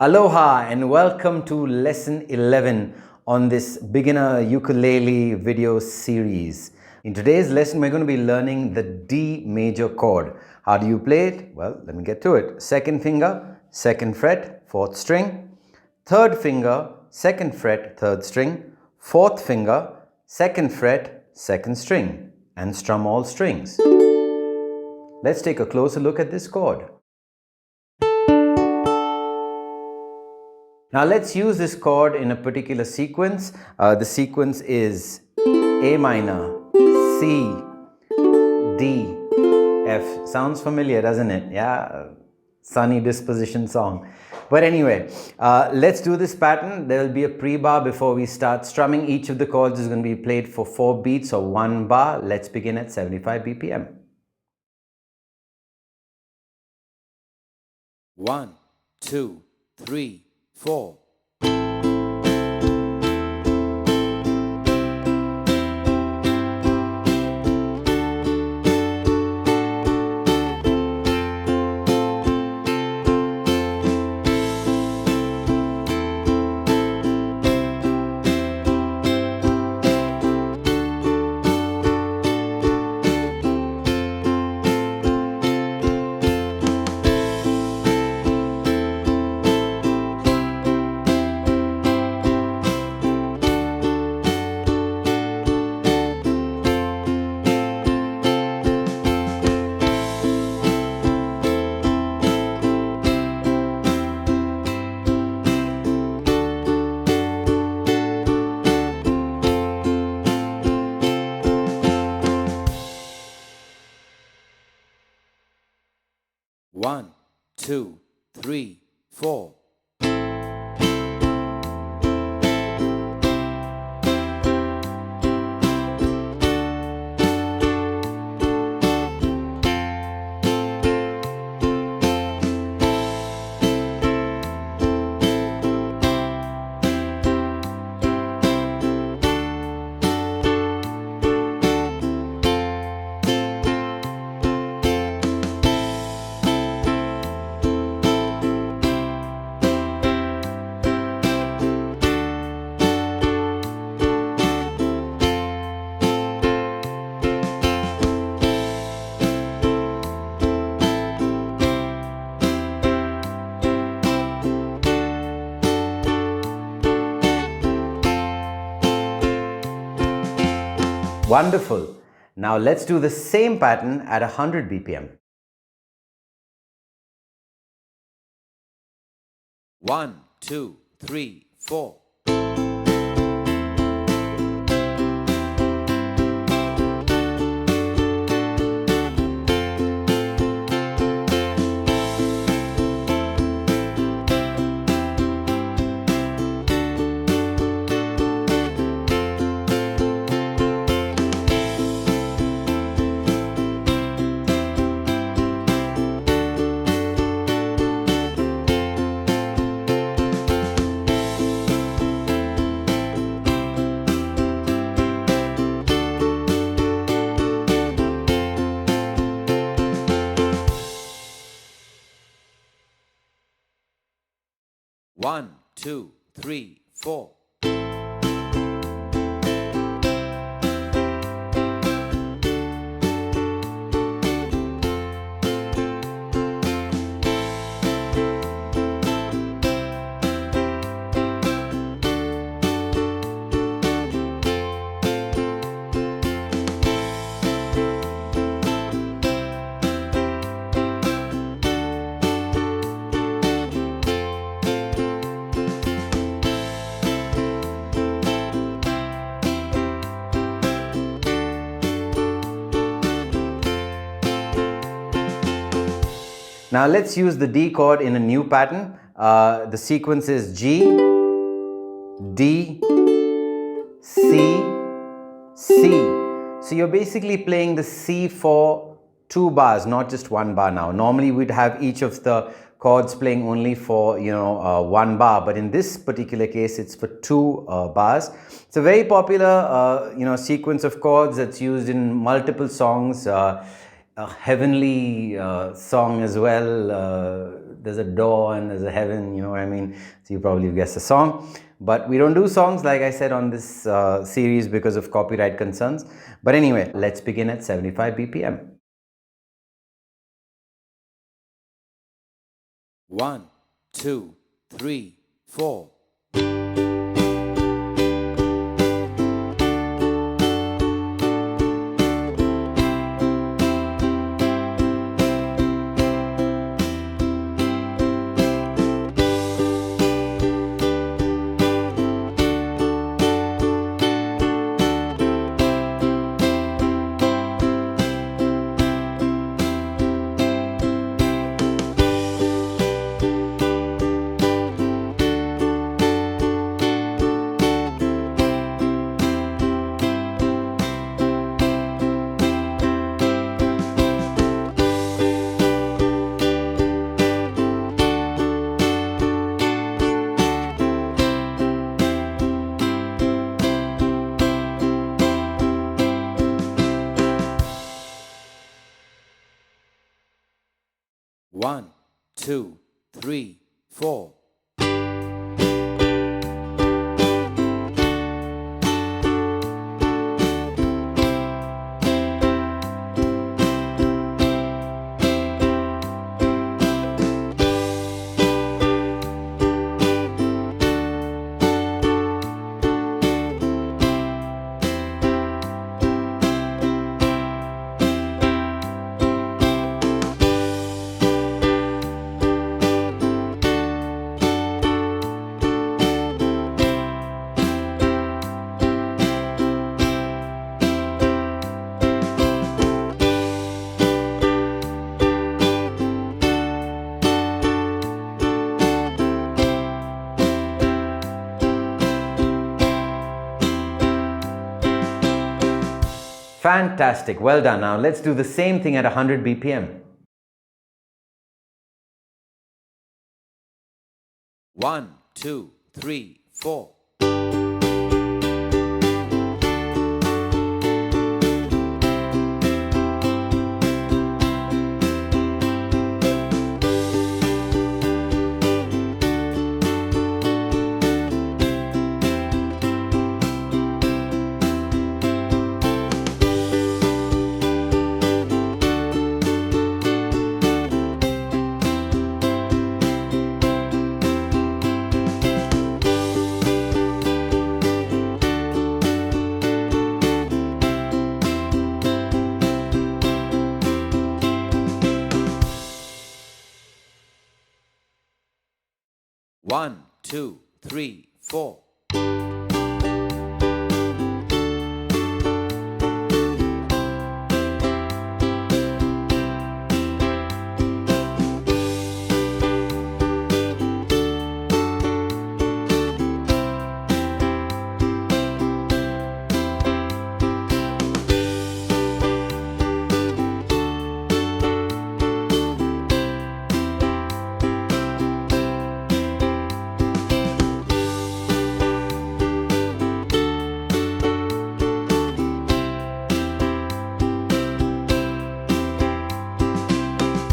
Aloha and welcome to lesson 11 on this beginner ukulele video series. In today's lesson, we're going to be learning the D major chord. How do you play it? Well, let me get to it. Second finger, second fret, fourth string. Third finger, second fret, third string. Fourth finger, second fret, second string. And strum all strings. Let's take a closer look at this chord. Now let's use this chord in a particular sequence. The sequence is A minor, C, D, F. Sounds familiar, doesn't it? Yeah, sunny disposition song. But anyway, let's do this pattern. There will be a pre-bar before we start strumming. Each of the chords is going to be played for 4 beats or 1 bar. Let's begin at 75 BPM. 1, 2, 3, 4. One, two, three, four. Wonderful. Now let's do the same pattern at 100 BPM. 1, 2, 3, 4. One, two, three, four. Now let's use the D chord in a new pattern. The sequence is G, D, C, C. So you're basically playing the C for 2 bars, not just 1 bar now. Normally we'd have each of the chords playing only for 1 bar, but in this particular case it's for 2 bars. It's a very popular sequence of chords that's used in multiple songs. A heavenly song as well, there's a door and there's a heaven, you know what I mean? So you probably guessed the song. But we don't do songs, like I said, on this series because of copyright concerns. But anyway, let's begin at 75 BPM. 1, 2, 3, 4. One, two, three, four. Fantastic, well done. Now let's do the same thing at 100 BPM. 1, 2, 3, 4. One, two, three, four.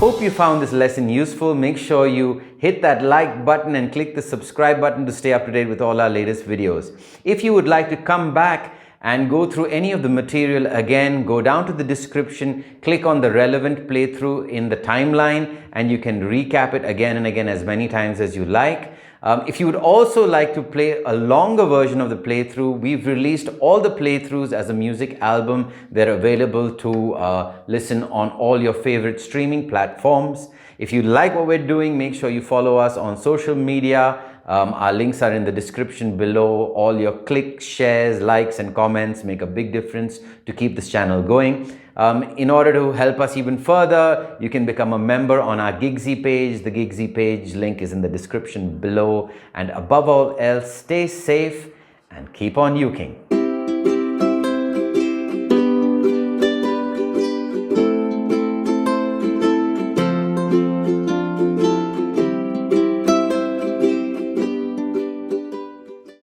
Hope you found this lesson useful. Make sure you hit that like button and click the subscribe button to stay up to date with all our latest videos. If you would like to come back and go through any of the material again, go down to the description, click on the relevant playthrough in the timeline, and you can recap it again and again as many times as you like. If you would also like to play a longer version of the playthrough, we've released all the playthroughs as a music album. They're available to listen on all your favorite streaming platforms. If you like what we're doing, make sure you follow us on social media. Our links are in the description below. All your clicks, shares, likes and comments make a big difference to keep this channel going. In order to help us even further, you can become a member on our Gigsy page. The Gigsy page link is in the description below. And above all else, stay safe and keep on uking.